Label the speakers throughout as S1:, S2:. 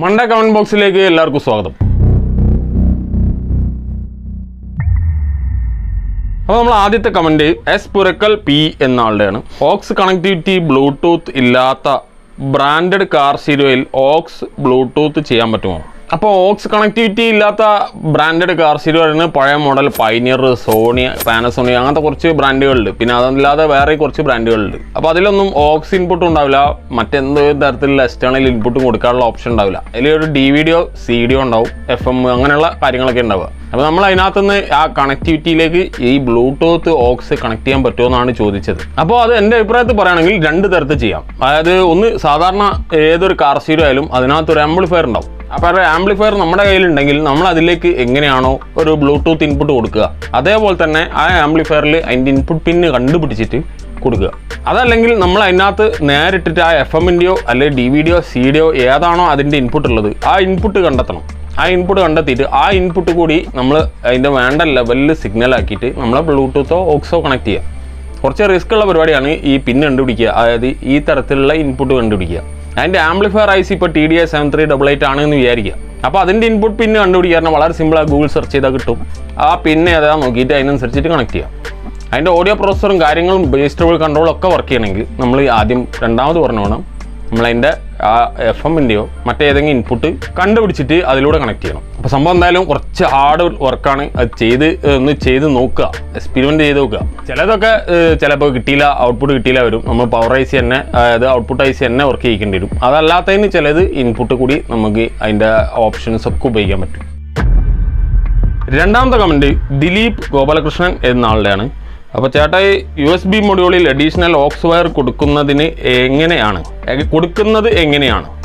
S1: മണ്ട കമന്റ് ബോക്സിലേക്ക് എല്ലാവർക്കും സ്വാഗതം. അപ്പോൾ നമ്മൾ ആദ്യത്തെ കമന്റ് എസ് പുരക്കൽ പി എന്ന ആളുടെയാണ്. ഓക്സ് കണക്ടിവിറ്റി ബ്ലൂടൂത്ത് ഇല്ലാത്ത ബ്രാൻഡഡ് കാർ സ്റ്റീരിയോയിൽ ഓക്സ് ബ്ലൂടൂത്ത് ചെയ്യാൻ പറ്റുമോ? അപ്പോൾ ഓക്സ് കണക്ടിവിറ്റി ഇല്ലാത്ത ബ്രാൻഡഡ് കാർ സ്റ്റീരിയോ ആണ് പഴയ മോഡൽ പൈനിയർ, സോണി, പാനസോണിക് അങ്ങനത്തെ കുറച്ച് ബ്രാൻഡുകളുണ്ട്. പിന്നെ അതല്ലാതെ വേറെ കുറച്ച് ബ്രാൻഡുകളുണ്ട്. അപ്പോൾ അതിലൊന്നും ഓക്സ് ഇൻപുട്ട് ഉണ്ടാവില്ല, മറ്റെന്ത് തരത്തിലുള്ള എക്സ്റ്റേണൽ ഇൻപുട്ടും കൊടുക്കാനുള്ള ഓപ്ഷൻ ഉണ്ടാവില്ല. അതിലൊരു DVD-യോ CD-യോ ഉണ്ടാവും, FM അങ്ങനെയുള്ള കാര്യങ്ങളൊക്കെ ഉണ്ടാവുക. അപ്പോൾ നമ്മൾ അതിനകത്തുനിന്ന് ആ കണക്ടിവിറ്റിയിലേക്ക് ഈ ബ്ലൂടൂത്ത് ഓക്സ് കണക്ട് ചെയ്യാൻ പറ്റുമോ എന്നാണ് ചോദിച്ചത്. അപ്പോൾ അത് എൻ്റെ അഭിപ്രായത്തിൽ പറയുകയാണെങ്കിൽ രണ്ട് തരത്തിൽ ചെയ്യാം. അതായത് ഒന്ന് സാധാരണ ഏതൊരു കാർ സ്റ്റീരിയോ ആയാലും അതിനകത്തൊരു ആംപ്ലിഫയർ ഉണ്ടാവും. അപ്പോൾ ആ ആംപ്ലിഫയർ നമ്മുടെ കയ്യിലുണ്ടെങ്കിൽ നമ്മൾ അതിലേക്ക് എങ്ങനെയാണോ ഒരു ബ്ലൂടൂത്ത് ഇൻപുട്ട് കൊടുക്കുക, അതേപോലെ തന്നെ ആ ആംപ്ലിഫയറിൽ അതിൻ്റെ ഇൻപുട്ട് പിന്ന് കണ്ടുപിടിച്ചിട്ട് കൊടുക്കുക. അതല്ലെങ്കിൽ നമ്മൾ അതിനകത്ത് നേരിട്ടിട്ട് ആ FM-ൻ്റെയോ അല്ലെങ്കിൽ DVD-യോ CD-യോ ഏതാണോ അതിൻ്റെ ഇൻപുട്ട് ഉള്ളത് ആ ഇൻപുട്ട് കണ്ടെത്തണം. ആ ഇൻപുട്ട് കണ്ടെത്തിയിട്ട് ആ ഇൻപുട്ട് കൂടി നമ്മൾ അതിൻ്റെ വേണ്ട ലെവലിൽ സിഗ്നൽ ആക്കിയിട്ട് നമ്മൾ ബ്ലൂടൂത്തോ ഓക്സോ കണക്ട് ചെയ്യുക. കുറച്ച് റിസ്ക് ഉള്ള പരിപാടിയാണ് ഈ പിൻ കണ്ടുപിടിക്കുക, അതായത് ഈ തരത്തിലുള്ള ഇൻപുട്ട് കണ്ടുപിടിക്കുക. അതിൻ്റെ ആംപ്ലിഫയർ IC ഇപ്പോൾ TDA 7388 ആണെന്ന് വിചാരിക്കുക. അപ്പോൾ അതിൻ്റെ ഇൻപുട്ട് പിന്ന് കണ്ടുപിടിക്കാൻ വളരെ സിമ്പിളാണ്, ഗൂഗിൾ സെർച്ച് ചെയ്താൽ കിട്ടും. ആ പിന്നെ ഏതാ നോക്കിയിട്ട് അതിനനുസരിച്ചിട്ട് കണക്ട് ചെയ്യാം. അതിൻ്റെ ഓഡിയോ പ്രോസസ്സറും കാര്യങ്ങളും ബേസ് ട്രബിൾ കൺട്രോളും ഒക്കെ വർക്ക് ചെയ്യണമെങ്കിൽ നമ്മൾ ആദ്യം രണ്ടാമത് പറഞ്ഞു വേണം നമ്മളതിൻ്റെ ആ FM-ൻ്റെയോ മറ്റേതെങ്കിലും ഇൻപുട്ട് കണ്ടുപിടിച്ചിട്ട് അതിലൂടെ കണക്ട് ചെയ്യണം. അപ്പോൾ സംഭവം എന്തായാലും കുറച്ച് ഹാർഡ് വർക്കാണ്. അത് ചെയ്ത് നോക്കുക, എക്സ്പെരിമെൻറ്റ് ചെയ്ത് നോക്കുക. ചിലതൊക്കെ ചിലപ്പോൾ കിട്ടിയില്ല, ഔട്ട്പുട്ട് കിട്ടിയില്ല വരും. നമ്മൾ പവർ IC തന്നെ, അതായത് ഔട്ട്പുട്ട് IC തന്നെ വർക്ക് ചെയ്യിക്കേണ്ടി വരും. അതല്ലാത്തതിന് ചിലത് ഇൻപുട്ട് കൂടി നമുക്ക് അതിൻ്റെ ഓപ്ഷൻസ് ഒക്കെ ഉപയോഗിക്കാൻ പറ്റും. രണ്ടാമത്തെ കമൻറ്റ് ദിലീപ് ഗോപാലകൃഷ്ണൻ എന്ന ആളുടെയാണ്. അപ്പോൾ ചേട്ടാ USB മൊഡ്യൂളിൽ അഡീഷണൽ ഓക്സ് വയർ കൊടുക്കുന്നത് എങ്ങനെയാണ്?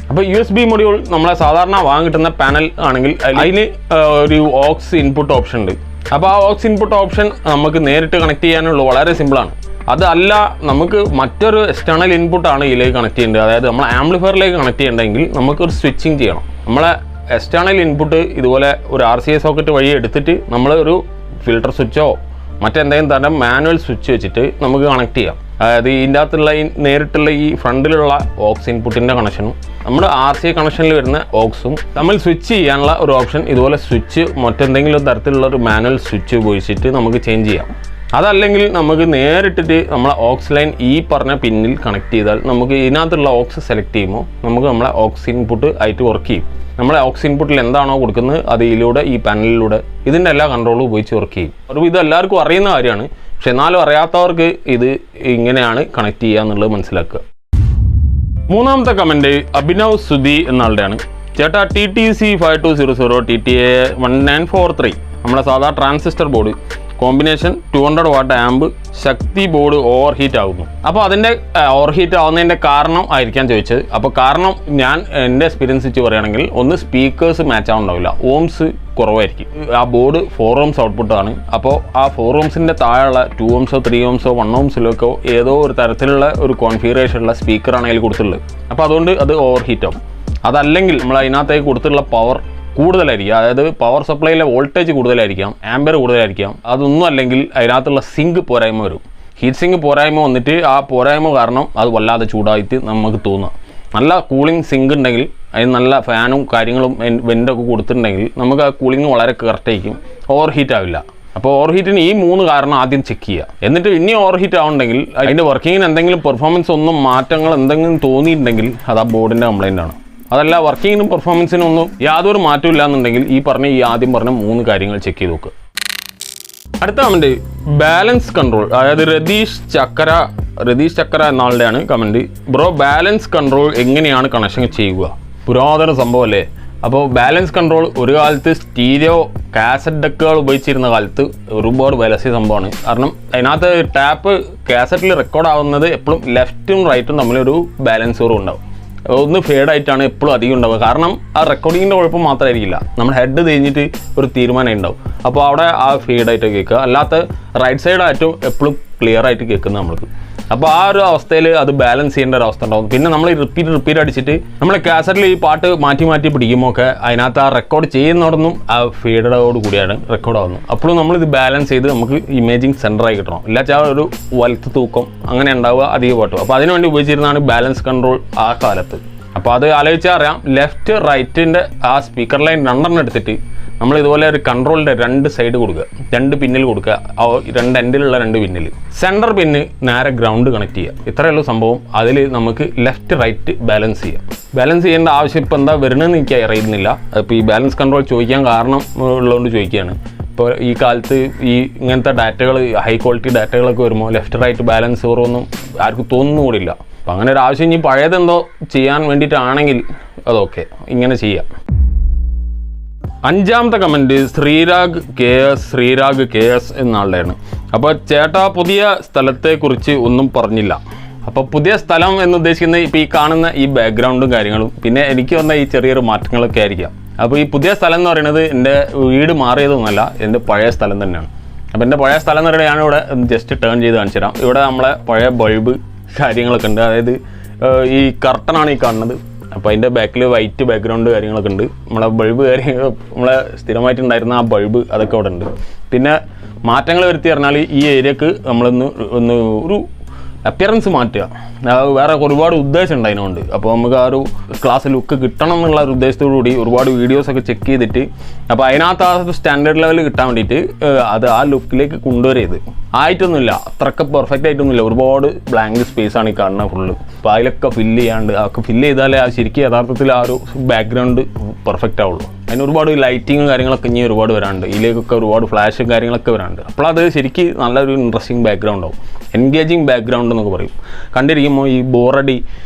S1: അപ്പോൾ USB മൊഡ്യൂൾ നമ്മളെ സാധാരണ വാങ്ങിട്ടുന്ന പാനൽ ആണെങ്കിൽ അതിന് ഒരു ഓക്സ് ഇൻപുട്ട് ഓപ്ഷൻ ഉണ്ട്. അപ്പോൾ ആ ഓക്സ് ഇൻപുട്ട് ഓപ്ഷൻ നമുക്ക് നേരിട്ട് കണക്ട് ചെയ്യാനുള്ളൂ, വളരെ സിമ്പിളാണ്. അതല്ല നമുക്ക് മറ്റൊരു എക്സ്റ്റേണൽ ഇൻപുട്ടാണ് ഇതിലേക്ക് കണക്ട് ചെയ്യേണ്ടത്, അതായത് നമ്മൾ ആംപ്ലിഫയറിലേക്ക് കണക്ട് ചെയ്യണമെങ്കിൽ നമുക്കൊരു സ്വിച്ചിങ് ചെയ്യണം. നമ്മളെ എക്സ്റ്റേണൽ ഇൻപുട്ട് ഇതുപോലെ ഒരു RCA സോക്കറ്റ് വഴി എടുത്തിട്ട് നമ്മൾ ഒരു ഫിൽട്ടർ സ്വിച്ചോ മറ്റെന്തെങ്കിലും തരം മാനുവൽ സ്വിച്ച് വെച്ചിട്ട് നമുക്ക് കണക്ട് ചെയ്യാം. അതായത് ഇതിൻ്റെ അകത്തുള്ള ഈ നേരിട്ടുള്ള ഈ ഫ്രണ്ടിലുള്ള ഓക്സ് ഇൻപുട്ടിൻ്റെ കണക്ഷനും നമ്മുടെ RCA കണക്ഷനിൽ വരുന്ന ഓക്സും തമ്മിൽ സ്വിച്ച് ചെയ്യാനുള്ള ഒരു ഓപ്ഷൻ ഇതുപോലെ സ്വിച്ച് മറ്റെന്തെങ്കിലും തരത്തിലുള്ള ഒരു മാനുവൽ സ്വിച്ച് ഉപയോഗിച്ചിട്ട് നമുക്ക് ചേഞ്ച് ചെയ്യാം. അതല്ലെങ്കിൽ നമുക്ക് നേരിട്ടിട്ട് നമ്മളെ ഓക്സ് ലൈൻ ഈ പറഞ്ഞ പിന്നിൽ കണക്ട് ചെയ്താൽ നമുക്ക് ഇതിനകത്തുള്ള ഓക്സ് സെലക്ട് ചെയ്യുമ്പോൾ നമുക്ക് നമ്മളെ ഓക്സ് ഇൻപുട്ട് ആയിട്ട് വർക്ക് ചെയ്യും. നമ്മളെ ഓക്സ് ഇൻപുട്ടിൽ എന്താണോ കൊടുക്കുന്നത് അത് ഇതിലൂടെ ഈ പാനലിലൂടെ ഇതിൻ്റെ എല്ലാ കൺട്രോളും ഉപയോഗിച്ച് വർക്ക് ചെയ്യും. ഒരു ഇത് എല്ലാവർക്കും അറിയുന്ന കാര്യമാണ്, പക്ഷെ എന്നാലും അറിയാത്തവർക്ക് ഇത് ഇങ്ങനെയാണ് കണക്ട് ചെയ്യുക എന്നുള്ളത് മനസ്സിലാക്കുക. മൂന്നാമത്തെ കമൻറ്റ് അഭിനവ് സുധി എന്നാളുടെയാണ്. ചേട്ടാ TTC 5200 TTA 1943 നമ്മുടെ സാധാ transistor board combination 200 what amp Shakti board over heat ആകുന്നു. അപ്പോൾ അതിൻ്റെ ഓവർ ഹീറ്റ് ആവുന്നതിൻ്റെ കാരണം ആയിരിക്കാൻ ചോദിച്ചത്. അപ്പോൾ കാരണം ഞാൻ എൻ്റെ എക്സ്പീരിയൻസ് വെച്ച് പറയുകയാണെങ്കിൽ ഒന്ന് സ്പീക്കേഴ്സ് മാച്ച് ആവുന്നുണ്ടാവില്ല, ഓംസ് കുറവായിരിക്കും. ആ ബോർഡ് 4 ohms ഔട്ട്പുട്ടാണ്. അപ്പോൾ ആ 4 ohmsൻ്റെ താഴെയുള്ള 2 ohmsോ 3 ohmsോ 1 ohmസിലൊക്കെ ഏതോ ഒരു തരത്തിലുള്ള ഒരു കോൺഫിഗറേഷനുള്ള സ്പീക്കറാണ് അതിൽ കൊടുത്തിട്ടുള്ളത്. അപ്പോൾ അതുകൊണ്ട് അത് ഓവർ ഹീറ്റ് ആവും. അതല്ലെങ്കിൽ നമ്മൾ അതിനകത്തേക്ക് കൊടുത്തിട്ടുള്ള പവർ കൂടുതലായിരിക്കും, അതായത് പവർ സപ്ലൈയിലെ വോൾട്ടേജ് കൂടുതലായിരിക്കാം, ആംബിയർ കൂടുതലായിരിക്കാം. അതൊന്നും അല്ലെങ്കിൽ അതിനകത്തുള്ള സിങ്ക് പോരായ്മ വരും. ഹീറ്റ് സിങ്ക് പോരായ്മ വന്നിട്ട് ആ പോരായ്മ കാരണം അത് വല്ലാതെ ചൂടായിട്ട് നമുക്ക് തോന്നുക. നല്ല കൂളിംഗ് സിങ്ക് ഉണ്ടെങ്കിൽ അതിന് നല്ല ഫാനും കാര്യങ്ങളും വെൻ്റൊക്കെ കൊടുത്തിട്ടുണ്ടെങ്കിൽ നമുക്ക് ആ കൂളിംഗ് വളരെ കറക്റ്റായിരിക്കും, ഓവർ ഹീറ്റ് ആവില്ല. അപ്പോൾ ഓവർ ഹീറ്റിന് ഈ 3 കാരണം ആദ്യം ചെക്ക് ചെയ്യുക. എന്നിട്ട് ഇനി ഓവർ ഹീറ്റ് ആവുന്നുണ്ടെങ്കിൽ അതിൻ്റെ വർക്കിങ്ങിന് എന്തെങ്കിലും പെർഫോമൻസ് ഒന്നും മാറ്റങ്ങൾ എന്തെങ്കിലും തോന്നിയിട്ടുണ്ടെങ്കിൽ അത് ആ ബോർഡിൻ്റെ കംപ്ലൈൻ്റ് ആണ്. അതല്ല വർക്കിങ്ങിനും പെർഫോമൻസിനും ഒന്നും യാതൊരു മാറ്റവും ഇല്ലാന്നുണ്ടെങ്കിൽ ഈ ആദ്യം പറഞ്ഞ 3 കാര്യങ്ങൾ ചെക്ക് ചെയ്ത് നോക്കുക. അടുത്ത കമൻറ്റ് ബാലൻസ് കൺട്രോൾ, അതായത് രതീഷ് ചക്കര എന്ന ആളുടെയാണ് കമൻറ്റ്. ബ്രോ ബാലൻസ് കൺട്രോൾ എങ്ങനെയാണ് കണക്ഷൻ ചെയ്യുക? പുരാതന സംഭവം അല്ലേ? അപ്പോൾ ബാലൻസ് കൺട്രോൾ ഒരു കാലത്ത് സ്റ്റീരിയോ കാസറ്റ് ഡെക്കുകൾ ഉപയോഗിച്ചിരുന്ന കാലത്ത് ഒരുപാട് വിലസിയ സംഭവമാണ്. കാരണം അതിനകത്ത് ടാപ്പ് കാസറ്റിൽ റെക്കോർഡ് ആവുന്നത് എപ്പോഴും ലെഫ്റ്റും റൈറ്റും തമ്മിലൊരു ബാലൻസറും ഉണ്ടാവും. ഒന്ന് ഫേഡായിട്ടാണ് എപ്പോഴും അധികം ഉണ്ടാവുക. കാരണം ആ റെക്കോർഡിങ്ങിൻ്റെ കുഴപ്പം മാത്രമായിരിക്കില്ല, നമ്മുടെ ഹെഡ് തിരിഞ്ഞിട്ട് ഒരു തീരുമാനം ഉണ്ടാവും. അപ്പോൾ അവിടെ ആ ഫേഡായിട്ട് കേൾക്കുക, അല്ലാത്ത റൈറ്റ് സൈഡായിട്ടും എപ്പോഴും ക്ലിയർ ആയിട്ട് കേൾക്കുന്നത് നമ്മൾക്ക്. അപ്പോൾ ആ ഒരു അവസ്ഥയിൽ അത് ബാലൻസ് ചെയ്യേണ്ട ഒരു അവസ്ഥ ഉണ്ടാവും. പിന്നെ നമ്മൾ റിപ്പീറ്റ് അടിച്ചിട്ട് നമ്മൾ കാസറ്റിൽ ഈ പാട്ട് മാറ്റി പിടിക്കുമ്പോൾ ഒക്കെ അതിനകത്ത് ആ റെക്കോർഡ് ചെയ്യുന്നതോടൊന്നും ആ ഫീഡോട് കൂടിയാണ് റെക്കോർഡ് ആവുന്നത്. അപ്പോഴും നമ്മളിത് ബാലൻസ് ചെയ്ത് നമുക്ക് ഇമേജിങ് സെൻറ്ററായി കിട്ടണം, ഇല്ലാച്ചാൽ ഒരു വലത്ത് തൂക്കം അങ്ങനെ ഉണ്ടാവുക അധികം പാട്ടും. അപ്പോൾ അതിനുവേണ്ടി ഉപയോഗിച്ചിരുന്നതാണ് ബാലൻസ് കൺട്രോൾ ആ കാലത്ത്. അപ്പോൾ അത് ആലോചിച്ചാൽ അറിയാം, ലെഫ്റ്റ് റൈറ്റിൻ്റെ ആ സ്പീക്കർ ലൈൻ രണ്ടെണ്ണം എടുത്തിട്ട് നമ്മൾ ഇതുപോലെ ഒരു കൺട്രോളിൻ്റെ 2 സൈഡ് കൊടുക്കുക, 2 പിന്നിൽ കൊടുക്കുക, 2 എൻഡിലുള്ള 2 പിന്നിൽ. സെൻറ്റർ പിന്ന് നേരെ ഗ്രൗണ്ട് കണക്ട് ചെയ്യുക. ഇത്രയുള്ള സംഭവം. അതിൽ നമുക്ക് ലെഫ്റ്റ് റൈറ്റ് ബാലൻസ് ചെയ്യാം. ബാലൻസ് ചെയ്യേണ്ട ആവശ്യം ഇപ്പോൾ എന്താ വരുന്നതെന്ന് എനിക്ക് അറിയുന്നില്ല. ഇപ്പോൾ ഈ ബാലൻസ് കൺട്രോൾ ചോദിക്കാൻ കാരണം ഉള്ളതുകൊണ്ട് ചോദിക്കുകയാണ്. ഇപ്പോൾ ഈ കാലത്ത് ഇങ്ങനത്തെ ഡാറ്റകൾ, ഹൈ ക്വാളിറ്റി ഡാറ്റകളൊക്കെ വരുമ്പോൾ ലെഫ്റ്റ് റൈറ്റ് ബാലൻസ് ഓരോന്നും ആർക്കും തോന്നുന്നു കൂടില്ല. അപ്പം അങ്ങനെ ഒരു ആവശ്യം ഇനി പഴയതെന്തോ ചെയ്യാൻ വേണ്ടിയിട്ടാണെങ്കിൽ അതൊക്കെ ഇങ്ങനെ ചെയ്യാം. 5ാമത്തെ കമൻറ്റ് ശ്രീരാഗ് കെ എസ് എന്നാളുടെയാണ്. അപ്പോൾ ചേട്ടാ പുതിയ സ്ഥലത്തെക്കുറിച്ച് ഒന്നും പറഞ്ഞില്ല. അപ്പോൾ പുതിയ സ്ഥലം എന്ന് ഉദ്ദേശിക്കുന്നത് ഇപ്പോൾ ഈ കാണുന്ന ഈ ബാക്ക്ഗ്രൗണ്ടും കാര്യങ്ങളും പിന്നെ എനിക്ക് വന്ന ഈ ചെറിയൊരു മാറ്റങ്ങളൊക്കെ ആയിരിക്കാം. അപ്പോൾ ഈ പുതിയ സ്ഥലം എന്ന് പറയുന്നത് എൻ്റെ വീട് മാറിയതൊന്നുമല്ല, എൻ്റെ പഴയ സ്ഥലം തന്നെയാണ്. അപ്പോൾ എൻ്റെ പഴയ സ്ഥലം എന്ന് പറയുന്നത് ഞാനിവിടെ ജസ്റ്റ് ടേൺ ചെയ്ത് കാണിച്ചു തരാം. ഇവിടെ നമ്മളെ പഴയ ബൾബ് കാര്യങ്ങളൊക്കെ ഉണ്ട്. അതായത് ഈ കർട്ടനാണ് ഈ കാണുന്നത്. അപ്പോൾ അതിൻ്റെ ബാക്കിൽ വൈറ്റ് ബാക്ക്ഗ്രൗണ്ട് കാര്യങ്ങളൊക്കെ ഉണ്ട്. നമ്മളെ ബൾബ് കാര്യങ്ങൾ നമ്മളെ സ്ഥിരമായിട്ടുണ്ടായിരുന്ന ആ ബൾബ് അതൊക്കെ അവിടെ ഉണ്ട്. പിന്നെ മാറ്റങ്ങൾ വരുത്തി പറഞ്ഞാൽ ഈ ഏരിയക്ക് ഒന്ന് ഒരു അപ്പിയറൻസ് മാറ്റുക. വേറെ ഒരുപാട് ഉദ്ദേശം ഉണ്ട് അതിനുകൊണ്ട്. അപ്പോൾ നമുക്ക് ആ ഒരു ക്ലാസ് ലുക്ക് കിട്ടണം എന്നുള്ള ഒരു ഉദ്ദേശത്തോടു കൂടി ഒരുപാട് വീഡിയോസൊക്കെ ചെക്ക് ചെയ്തിട്ട് അപ്പോൾ അതിനകത്ത് ആ സ്റ്റാൻഡേർഡ് ലെവൽ കിട്ടാൻ വേണ്ടിയിട്ട് അത് ആ ലുക്കിലേക്ക് കൊണ്ടുവരരുത്. ആയിട്ടൊന്നുമില്ല, അത്രയ്ക്ക് പെർഫെക്റ്റ് ആയിട്ടൊന്നുമില്ല. ഒരുപാട് ബ്ലാങ്ക് സ്പേസാണ് ഈ കാണുന്നത് ഫുള്ള്. അപ്പോൾ അതിലൊക്കെ ഫില്ല് ചെയ്യാണ്ട് അതൊക്കെ ഫില്ല് ചെയ്താലേ ആ ശരിക്കും യഥാർത്ഥത്തിൽ ആ ഒരു ബാക്ക്ഗ്രൗണ്ട് പെർഫെക്റ്റ് ആവുള്ളൂ. അതിന് ഒരുപാട് ലൈറ്റിങ്ങും കാര്യങ്ങളൊക്കെ ഇനി ഒരുപാട് വരാനുണ്ട്. ഇതിലേക്കൊക്കെ ഒരുപാട് ഫ്ലാഷും കാര്യങ്ങളൊക്കെ വരാനുണ്ട്. അപ്പോൾ അത് ശരിക്കും നല്ലൊരു ഇൻട്രസ്റ്റിംഗ് ബാക്ക്ഗ്രൗണ്ട് ആവും, എൻഗേജിങ് ബാക്ക്ഗ്രൗണ്ട് എന്നൊക്കെ പറയും. കണ്ടിരിക്കുമ്പോൾ ഈ ബോറടി,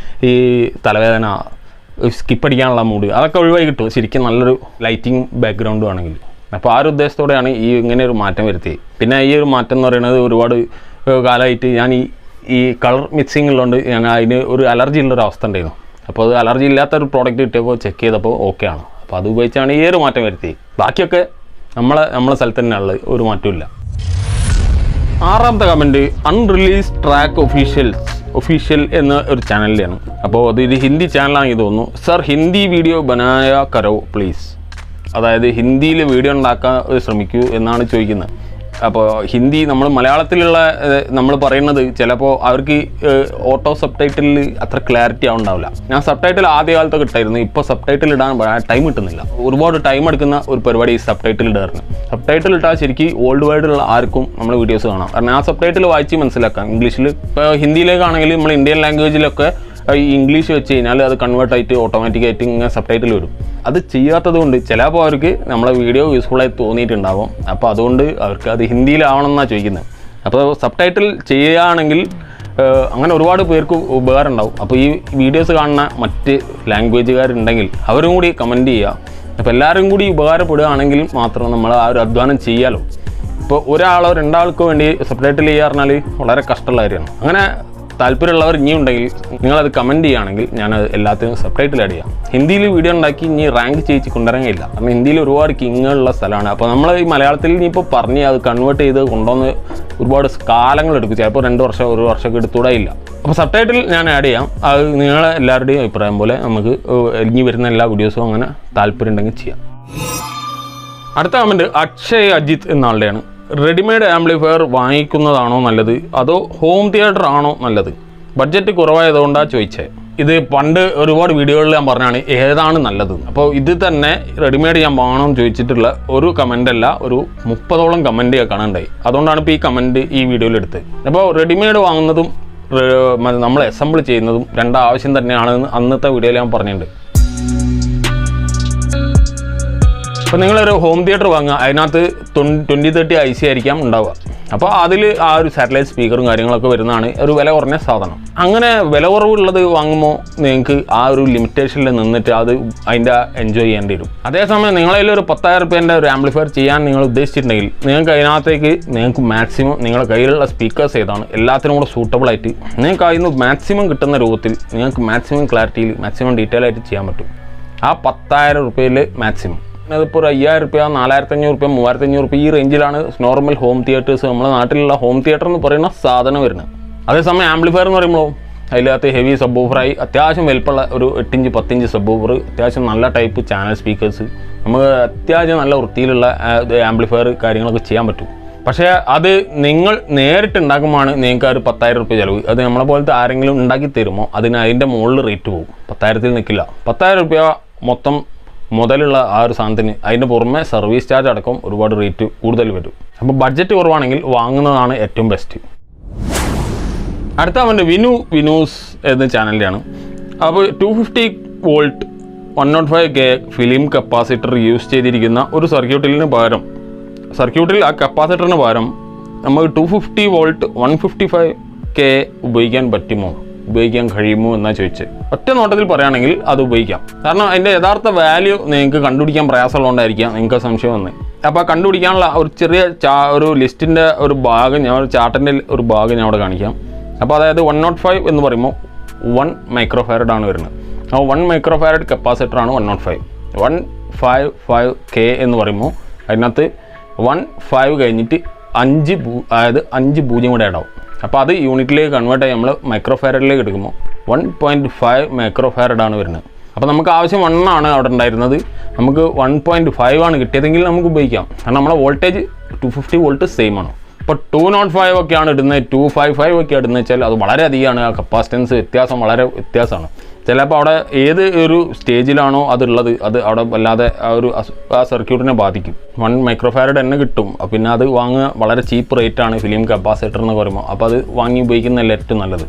S1: ഈ തലവേദന, സ്കിപ്പ് അടിക്കാനുള്ള മൂഡ് അതൊക്കെ ഒഴിവായി കിട്ടും ശരിക്കും നല്ലൊരു ലൈറ്റിങ് ബാക്ക്ഗ്രൗണ്ടും ആണെങ്കിൽ. അപ്പോൾ ആ ഒരു ഉദ്ദേശത്തോടെയാണ് ഇങ്ങനെ ഒരു മാറ്റം വരുത്തിയത്. പിന്നെ ഈ ഒരു മാറ്റം എന്ന് പറയുന്നത് ഒരുപാട് കാലമായിട്ട് ഞാൻ ഈ കളർ മിക്സിങ് ഉള്ളതുകൊണ്ട് ഞാൻ അതിന് ഒരു അലർജി ഉള്ളൊരു അവസ്ഥ ഉണ്ടായിരുന്നു. അപ്പോൾ അത് അലർജി ഇല്ലാത്തൊരു പ്രോഡക്റ്റ് കിട്ടിയപ്പോൾ ചെക്ക് ചെയ്തപ്പോൾ ഓക്കെ ആണ്. അപ്പോൾ അത് ഉപയോഗിച്ചാണ് ഈ ഒരു മാറ്റം വരുത്തിയത്. ബാക്കിയൊക്കെ നമ്മളെ സ്ഥലത്ത് തന്നെ ഉള്ളത്, ഒരു മാറ്റമില്ല. 6ാമത്തെ കമൻറ്റ് അൺറിലീസ് ട്രാക്ക് ഒഫീഷ്യൽ എന്ന ഒരു ചാനലിലാണ്. അപ്പോൾ ഇത് ഹിന്ദി ചാനലാണെന്ന് തോന്നുന്നു. സർ ഹിന്ദി വീഡിയോ ബനായ കരോ പ്ലീസ്. അതായത് ഹിന്ദിയിൽ വീഡിയോ ഉണ്ടാക്കാൻ ശ്രമിക്കൂ എന്നാണ് ചോദിക്കുന്നത്. അപ്പോൾ ഹിന്ദി നമ്മൾ മലയാളത്തിലുള്ള നമ്മൾ പറയുന്നത് ചിലപ്പോൾ അവർക്ക് ഓട്ടോ സബ് ടൈറ്റിലിൽ അത്ര ക്ലാരിറ്റി ആവുണ്ടാവില്ല. ഞാൻ സബ് ടൈറ്റിൽ ആദ്യ കാലത്തൊക്കെ ഇട്ടായിരുന്നു. ഇപ്പോൾ സബ് ടൈറ്റിൽ ഇടാൻ ടൈം കിട്ടുന്നില്ല. ഒരുപാട് ടൈം എടുക്കുന്ന ഒരു പരിപാടി ഈ സബ് ടൈറ്റിൽ ഇടാറുണ്ട്. സബ് ടൈറ്റിൽ ഇട്ടാൽ ശരിക്കും ഓൾഡ് വേൾഡിലുള്ള ആർക്കും നമ്മൾ വീഡിയോസ് കാണാം. കാരണം ആ സബ് ടൈറ്റിൽ വായിച്ച് മനസ്സിലാക്കാം. ഇംഗ്ലീഷിൽ ഇപ്പോൾ ഹിന്ദിയിലേക്കാണെങ്കിൽ നമ്മൾ ഇന്ത്യൻ ലാംഗ്വേജിലൊക്കെ ഈ ഇംഗ്ലീഷ് വെച്ച് കഴിഞ്ഞാൽ അത് കൺവേർട്ട് ആയിട്ട് ഓട്ടോമാറ്റിക്കായിട്ട് ഇങ്ങനെ സബ് ടൈറ്റിൽ വരും. അത് ചെയ്യാത്തത് കൊണ്ട് ചിലപ്പോൾ അവർക്ക് നമ്മളെ വീഡിയോ യൂസ്ഫുള്ളായി തോന്നിയിട്ടുണ്ടാവും. അപ്പോൾ അതുകൊണ്ട് അവർക്ക് അത് ഹിന്ദിയിലാവണം എന്നാണ് ചോദിക്കുന്നത്. അപ്പോൾ സബ് ടൈറ്റിൽ ചെയ്യുകയാണെങ്കിൽ അങ്ങനെ ഒരുപാട് പേർക്ക് ഉപകാരം ഉണ്ടാവും. അപ്പോൾ ഈ വീഡിയോസ് കാണുന്ന മറ്റ് ലാംഗ്വേജുകാരുണ്ടെങ്കിൽ അവരും കൂടി കമൻറ്റ് ചെയ്യുക. അപ്പോൾ എല്ലാവരും കൂടി ഉപകാരപ്പെടുകയാണെങ്കിൽ മാത്രം നമ്മൾ ആ ഒരു അധ്വാനം ചെയ്യാമല്ലോ. ഇപ്പോൾ ഒരാളോ രണ്ടാൾക്കോ വേണ്ടി സബ് ടൈറ്റിൽ ചെയ്യുക പറഞ്ഞാൽ വളരെ കഷ്ടമുള്ള കാര്യമാണ്. അങ്ങനെ താല്പര്യമുള്ളവർ ഇനി ഉണ്ടെങ്കിൽ നിങ്ങളത് കമൻറ്റ് ചെയ്യുകയാണെങ്കിൽ ഞാനത് എല്ലാത്തിനും സബ് ടൈറ്റിൽ ആഡ് ചെയ്യാം. ഹിന്ദിയിൽ വീഡിയോ ഉണ്ടാക്കി ഇനി റാങ്ക് ചെയ്യിച്ച് കൊണ്ടുവരാനില്ല. കാരണം ഹിന്ദിയിൽ ഒരുപാട് കിങ്ങുള്ള സ്ഥലമാണ്. അപ്പോൾ നമ്മൾ ഈ മലയാളത്തിൽ ഇനിയിപ്പോൾ പറഞ്ഞ് അത് കൺവേർട്ട് ചെയ്ത് കൊണ്ടുവന്ന് ഒരുപാട് കാലങ്ങളെടുക്കും. ചിലപ്പോൾ 2 വർഷം 1 വർഷമൊക്കെ എടുത്തുകൂടെ ഇല്ല. അപ്പോൾ സബ് ടൈറ്റിൽ ഞാൻ ആഡ് ചെയ്യാം. അത് നിങ്ങളെ എല്ലാവരുടെയും അഭിപ്രായം പോലെ നമുക്ക് ഇനി വരുന്ന എല്ലാ വീഡിയോസും അങ്ങനെ താല്പര്യം ഉണ്ടെങ്കിൽ ചെയ്യാം. അടുത്ത കമൻറ്റ് അക്ഷയ് അജിത്ത് എന്നാളുടെയാണ്. റെഡിമെയ്ഡ് ആംപ്ലിഫയർ വാങ്ങിക്കുന്നതാണോ നല്ലത് അതോ ഹോം തിയേറ്റർ ആണോ നല്ലത്? ബഡ്ജറ്റ് കുറവായതുകൊണ്ടാണ് ചോദിച്ചത്. ഇത് പണ്ട് ഒരുപാട് വീഡിയോകളിൽ ഞാൻ പറഞ്ഞാണ് ഏതാണ് നല്ലത്. അപ്പോൾ ഇത് തന്നെ റെഡിമെയ്ഡ് ഞാൻ വാങ്ങണമെന്ന് ചോദിച്ചിട്ടുള്ള ഒരു കമൻ്റ് അല്ല, ഒരു 30ഓളം കമൻറ്റ് കാണാനുണ്ടായി. അതുകൊണ്ടാണ് ഇപ്പോൾ ഈ കമൻറ്റ് ഈ വീഡിയോയിൽ എടുത്തത്. അപ്പോൾ റെഡിമെയ്ഡ് വാങ്ങുന്നതും നമ്മൾ അസംബിൾ ചെയ്യുന്നതും രണ്ടാവശ്യം തന്നെയാണെന്ന് അന്നത്തെ വീഡിയോയിൽ ഞാൻ പറഞ്ഞിട്ടുണ്ട്. അപ്പോൾ നിങ്ങളൊരു ഹോം തിയേറ്റർ വാങ്ങുക, അതിനകത്ത് 2030 IC ആയിരിക്കാം ഉണ്ടാവുക. അപ്പോൾ അതിൽ ആ ഒരു സാറ്റലൈറ്റ് സ്പീക്കറും കാര്യങ്ങളൊക്കെ വരുന്നതാണ് ഒരു വില കുറഞ്ഞ സാധനം. അങ്ങനെ വില കുറവുള്ളത് വാങ്ങുമ്പോൾ നിങ്ങൾക്ക് ആ ഒരു ലിമിറ്റേഷനിൽ നിന്നിട്ട് അത് അതിൻ്റെ എൻജോയ് ചെയ്യേണ്ടി വരും. അതേസമയം നിങ്ങളതിൽ ഒരു 10,000 രൂപേൻ്റെ ഒരു ആംപ്ലിഫയർ ചെയ്യാൻ നിങ്ങൾ ഉദ്ദേശിച്ചിട്ടുണ്ടെങ്കിൽ നിങ്ങൾക്ക് അതിനകത്തേക്ക് നിങ്ങൾക്ക് മാക്സിമം നിങ്ങളുടെ കയ്യിലുള്ള സ്പീക്കേഴ്സ് ഏതാണ് എല്ലാത്തിനും കൂടെ സൂട്ടബിൾ ആയിട്ട് നിങ്ങൾക്ക് അതിൽ നിന്ന് മാക്സിമം കിട്ടുന്ന രൂപത്തിൽ നിങ്ങൾക്ക് മാക്സിമം ക്ലാരിറ്റിയിൽ മാക്സിമം ഡീറ്റെയിൽ ആയിട്ട് ചെയ്യാൻ പറ്റും. ആ 10,000 രൂപയിൽ മാക്സിമം. അതിപ്പോൾ ഒരു 5,000 രൂപ 4,500 രൂപ 3,500 രൂപ ഈ റേഞ്ചിലാണ് നോർമൽ ഹോം തിയേറ്റേഴ്സ് നമ്മുടെ നാട്ടിലുള്ള ഹോം തിയേറ്റർ എന്ന് പറയുന്ന സാധനം വരുന്നത്. അതേസമയം ആംപ്ലിഫയർ എന്ന് പറയുമ്പോൾ അതിനകത്ത് ഹെവി സബ് വൂഫറായി അത്യാവശ്യം വലുപ്പമുള്ള ഒരു 8 ഇഞ്ച് 10 ഇഞ്ച് സബ് വൂഫർ, അത്യാവശ്യം നല്ല ടൈപ്പ് ചാനൽ സ്പീക്കേഴ്സ്, നമുക്ക് അത്യാവശ്യം നല്ല വൃത്തിയിലുള്ള ആംപ്ലിഫയർ കാര്യങ്ങളൊക്കെ ചെയ്യാൻ പറ്റും. പക്ഷേ അത് നിങ്ങൾ നേരിട്ട് ഉണ്ടാക്കുമ്പോഴാണ് നിങ്ങൾക്ക് ആ ഒരു 10,000 രൂപ ചിലവ്. അത് നമ്മളെ പോലത്തെ ആരെങ്കിലും ഉണ്ടാക്കി തരുമോ അതിൻ്റെ മുകളിൽ റേറ്റ് പോകും. 10,000-ൽ നിൽക്കില്ല. 10,000 രൂപ മൊത്തം മുതലുള്ള ആ ഒരു സാധനത്തിന് അതിൻ്റെ പുറമെ സർവീസ് ചാർജ് അടക്കം ഒരുപാട് റേറ്റ് കൂടുതൽ വരും. അപ്പോൾ ബഡ്ജറ്റ് കുറവാണെങ്കിൽ വാങ്ങുന്നതാണ് ഏറ്റവും ബെസ്റ്റ്. അടുത്ത അവൻ്റെ വിനൂസ് എന്ന ചാനലിൻ്റെയാണ്. അപ്പോൾ 250 volt 105K film capacitor use ചെയ്തിരിക്കുന്ന ഒരു സർക്യൂട്ടിൽ ആ കപ്പാസിറ്ററിന് പകരം നമുക്ക് 250 വോൾട്ട് 155K ഉപയോഗിക്കാൻ കഴിയുമോ എന്നാണ് ചോദിച്ചത്. ഒറ്റ നോട്ടത്തിൽ പറയുകയാണെങ്കിൽ അത് ഉപയോഗിക്കാം. കാരണം അതിൻ്റെ യഥാർത്ഥ വാല്യൂ നിങ്ങൾക്ക് കണ്ടുപിടിക്കാൻ പ്രയാസമുള്ളതുകൊണ്ടായിരിക്കാം നിങ്ങൾക്ക് സംശയം വന്നത്. അപ്പോൾ കണ്ടുപിടിക്കാനുള്ള ഒരു ചെറിയ ഒരു ലിസ്റ്റിൻ്റെ ഒരു ഭാഗം ഒരു ചാർട്ടിൻ്റെ ഒരു ഭാഗം ഞാൻ അവിടെ കാണിക്കാം. അപ്പോൾ അതായത് 105 എന്ന് പറയുമ്പോൾ 1 മൈക്രോഫാരഡ് ആണ് വരുന്നത്. ആ 1 മൈക്രോഫാരഡ് കപ്പാസിറ്ററാണ് 105. 155K എന്ന് പറയുമ്പോൾ അതിനകത്ത് 15 കഴിഞ്ഞിട്ട് 5 പൂജ്യം കൂടെ ഇടാവും. അപ്പോൾ അത് യൂണിറ്റിലേക്ക് കൺവേർട്ട് ആയി നമ്മൾ മൈക്രോഫാരഡിലേക്ക് എടുക്കുമ്പോൾ 1.5 മൈക്രോഫാരഡാണ് വരുന്നത്. അപ്പോൾ നമുക്ക് ആവശ്യം 1 ആണ് അവിടെ ഉണ്ടായിരുന്നത്. നമുക്ക് 1.5 ആണ് കിട്ടിയതെങ്കിൽ നമുക്ക് ഉപയോഗിക്കാം. കാരണം നമ്മളെ വോൾട്ടേജ് 250 വോൾട്ട് സെയിം ആണ്. ഇപ്പോൾ 205 ഒക്കെയാണ് ഇടുന്നത്, 255 ഒക്കെ ഇടുന്നത് വെച്ചാൽ അത് വളരെ അധികമാണ്. ആ കപ്പാസിറ്റൻസ് വളരെ വ്യത്യാസമാണ്. ചിലപ്പോൾ അവിടെ ഏത് ഒരു സ്റ്റേജിലാണോ അതുള്ളത് അത് അവിടെ വല്ലാതെ ആ സർക്യൂട്ടിനെ ബാധിക്കും. 1 മൈക്രോഫാരഡ് തന്നെ കിട്ടും. പിന്നെ അത് വാങ്ങുക വളരെ ചീപ്പ് റേറ്റാണ് ഫിലിം കപ്പാസിറ്റർ എന്ന് പറയുമ്പോൾ. അപ്പോൾ അത് വാങ്ങി ഉപയോഗിക്കുന്നതല്ല ഏറ്റവും നല്ലത്.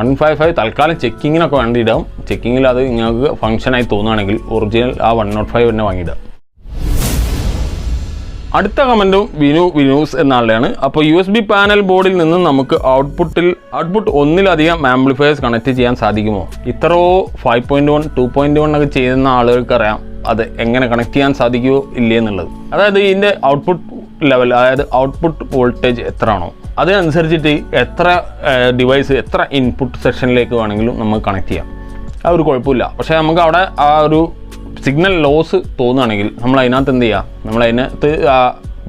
S1: 155 തൽക്കാലം ചെക്കിങ്ങിനൊക്കെ വേണ്ടിയിടാം. ചെക്കിങ്ങിൽ അത് നിങ്ങൾക്ക് ഫംഗ്ഷനായി തോന്നുകയാണെങ്കിൽ ഒറിജിനൽ ആ 105 തന്നെ വാങ്ങിയിടാം. അടുത്ത കമൻറ്റും വിനൂസ് എന്നാളുടെയാണ്. അപ്പോൾ USB പാനൽ ബോർഡിൽ നിന്ന് നമുക്ക് ഔട്ട്പുട്ട് ഒന്നിലധികം ആംപ്ലിഫയേഴ്സ് കണക്ട് ചെയ്യാൻ സാധിക്കുമോ? ഇത്രയോ 5.1 2.1 ഒക്കെ ചെയ്യുന്ന ആളുകൾക്കറിയാം അത് എങ്ങനെ കണക്ട് ചെയ്യാൻ സാധിക്കുമോ ഇല്ലേ എന്നുള്ളത്. അതായത് ഇതിൻ്റെ ഔട്ട്പുട്ട് ലെവൽ, അതായത് ഔട്ട്പുട്ട് വോൾട്ടേജ് എത്ര ആണോ അതിനനുസരിച്ചിട്ട് എത്ര ഡിവൈസ് എത്ര ഇൻപുട്ട് സെക്ഷനിലേക്ക് വേണമെങ്കിലും നമുക്ക് കണക്ട് ചെയ്യാം. ആ ഒരു കുഴപ്പമില്ല. പക്ഷേ നമുക്ക് അവിടെ ആ ഒരു സിഗ്നൽ ലോസ് തോന്നുകയാണെങ്കിൽ നമ്മൾ അതിനകത്ത് എന്ത് ചെയ്യുക, നമ്മളതിനകത്ത് ആ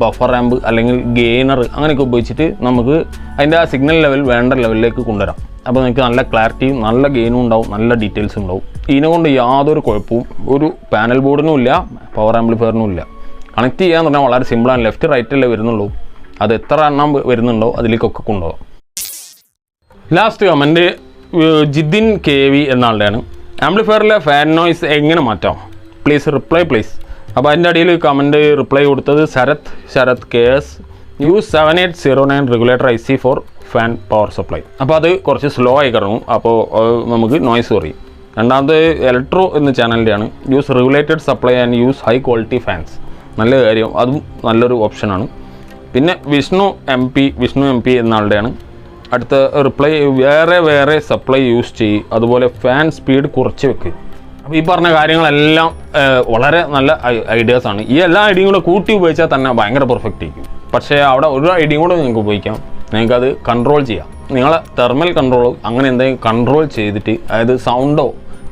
S1: ബഫർ റാമ്പ് അല്ലെങ്കിൽ ഗെയിനർ അങ്ങനെയൊക്കെ ഉപയോഗിച്ചിട്ട് നമുക്ക് അതിൻ്റെ ആ സിഗ്നൽ ലെവൽ വേണ്ട ലെവലിലേക്ക് കൊണ്ടുവരാം. അപ്പോൾ നിങ്ങൾക്ക് നല്ല ക്ലാരിറ്റിയും നല്ല ഗെയിനും ഉണ്ടാവും, നല്ല ഡീറ്റെയിൽസും ഉണ്ടാവും. ഇതിനെക്കൊണ്ട് യാതൊരു കുഴപ്പവും ഒരു പാനൽ ബോർഡിനും ഇല്ല, പവർ ആംപ്ലിഫയറിനും ഇല്ല. കണക്ട് ചെയ്യാന്ന് പറഞ്ഞാൽ വളരെ സിമ്പിളാണ്. ലെഫ്റ്റ് റൈറ്റല്ലേ വരുന്നുള്ളൂ. അത് എത്ര എണ്ണം വരുന്നുണ്ടോ അതിലേക്കൊക്കെ കൊണ്ടുപോകാം. ലാസ്റ്റ് കമൻറ്റ് ജിതിൻ KV എന്നാളുടെയാണ്. ആംപ്ലിഫയറിലെ ഫാൻ നോയ്സ് എങ്ങനെ മാറ്റാം? Please reply please. അപ്പോൾ അതിൻ്റെ അടിയിൽ കമൻറ്റ് റിപ്ലൈ കൊടുത്തത് Sarath KS use 7809 regulator IC for fan power supply. അപ്പോൾ അത് കുറച്ച് സ്ലോ ആയി കിടങ്ങും. അപ്പോൾ നമുക്ക് നോയ്സ് കുറയും. രണ്ടാമത് ഇലക്ട്രോ എന്ന ചാനലിൻ്റെയാണ്. Use regulated supply and use high quality fans. നല്ല കാര്യം, അതും നല്ലൊരു ഓപ്ഷനാണ്. പിന്നെ വിഷ്ണു MP എന്നാളുടെയാണ്. അടുത്ത റിപ്ലൈ വേറെ സപ്ലൈ യൂസ് ചെയ്യും, അതുപോലെ ഫാൻ സ്പീഡ് കുറച്ച് വെക്കുക. അപ്പോൾ ഈ പറഞ്ഞ കാര്യങ്ങളെല്ലാം വളരെ നല്ല ഐഡിയാസാണ്. ഈ എല്ലാ ഐഡിയയും കൂടെ കൂട്ടി ഉപയോഗിച്ചാൽ തന്നെ ഭയങ്കര പെർഫെക്റ്റ് ആയിരിക്കും. പക്ഷേ അവിടെ ഒരു ഐഡിയയും കൂടെ നിങ്ങൾക്ക് ഉപയോഗിക്കാം. നിങ്ങൾക്കത് കൺട്രോൾ ചെയ്യാം. നിങ്ങളെ തെർമൽ കൺട്രോളോ അങ്ങനെ എന്തെങ്കിലും കൺട്രോൾ ചെയ്തിട്ട്, അതായത് സൗണ്ടോ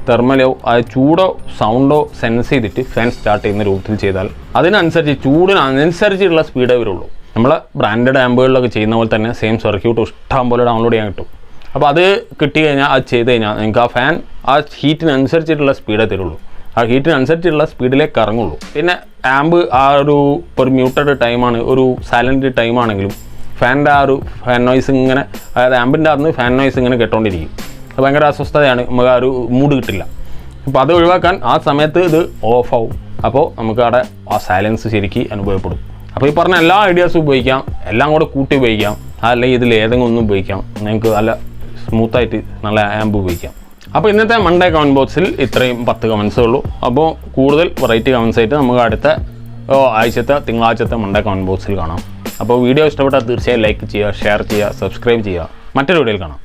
S1: തെർമലോ ചൂടോ സൗണ്ടോ സെൻസ് ചെയ്തിട്ട് ഫാൻ സ്റ്റാർട്ട് ചെയ്യുന്ന രൂപത്തിൽ ചെയ്താൽ അതിനനുസരിച്ച് ചൂടിനനുസരിച്ചുള്ള സ്പീഡേ വരുള്ളൂ. നമ്മളെ ബ്രാൻഡഡ് ആമ്പുകളിലൊക്കെ ചെയ്യുന്ന പോലെ തന്നെ സെയിം സർക്യൂട്ട് ഇഷ്ടം പോലെ ഡൗൺലോഡ് ചെയ്യാൻ കിട്ടും. അപ്പോൾ അത് കിട്ടിക്കഴിഞ്ഞാൽ അത് ചെയ്ത് കഴിഞ്ഞാൽ നിങ്ങൾക്ക് ആ ഫാൻ ആ ഹീറ്റിനനുസരിച്ചിട്ടുള്ള സ്പീഡേ തരുള്ളൂ. ആ ഹീറ്റിനനുസരിച്ചുള്ള സ്പീഡിലേക്ക് ഇറങ്ങുള്ളൂ. പിന്നെ ആമ്പ് ആ ഒരു മ്യൂട്ടഡ് ടൈമാണ്, ഒരു സൈലൻറ്റ് ടൈമാണെങ്കിലും ഫാനിൻ്റെ ആ ഒരു ഫാൻ നോയ്സ് ഇങ്ങനെ, അതായത് ആമ്പിൻ്റെ അകത്ത് ഫാൻ നോയ്സ് ഇങ്ങനെ കേട്ടോണ്ടിരിക്കും. അത് ഭയങ്കര അസ്വസ്ഥതയാണ്. നമുക്ക് ആ ഒരു മൂഡ് കിട്ടില്ല. അപ്പോൾ അത് ഒഴിവാക്കാൻ ആ സമയത്ത് ഇത് ഓഫാവും. അപ്പോൾ നമുക്ക് അവിടെ ആ സൈലൻസ് ശരിക്കും അനുഭവപ്പെടും. അപ്പോൾ ഈ പറഞ്ഞ എല്ലാ ഐഡിയാസും ഉപയോഗിക്കാം, എല്ലാം കൂടെ കൂട്ടി ഉപയോഗിക്കാം. അല്ലെങ്കിൽ ഇതിൽ ഏതെങ്കിലും ഒന്നും ഉപയോഗിക്കാം. നിങ്ങൾക്ക് നല്ല സ്മൂത്തായിട്ട് നല്ല ആമ്പ് ഉപയോഗിക്കാം. അപ്പോൾ ഇന്നത്തെ മൺഡേ കമൻറ്റ് ബോക്സിൽ ഇത്രയും 10 കമൻസേ ഉള്ളൂ. അപ്പോൾ കൂടുതൽ വെറൈറ്റി കമൻസ് ആയിട്ട് നമുക്ക് അടുത്ത തിങ്കളാഴ്ചത്തെ മൺഡേ കമൻറ്റ് ബോക്സിൽ കാണാം. അപ്പോൾ വീഡിയോ ഇഷ്ടപ്പെട്ടാൽ തീർച്ചയായും ലൈക്ക് ചെയ്യുക, ഷെയർ ചെയ്യുക, സബ്സ്ക്രൈബ് ചെയ്യുക. മറ്റൊരു വീഡിയോയിൽ കാണാം.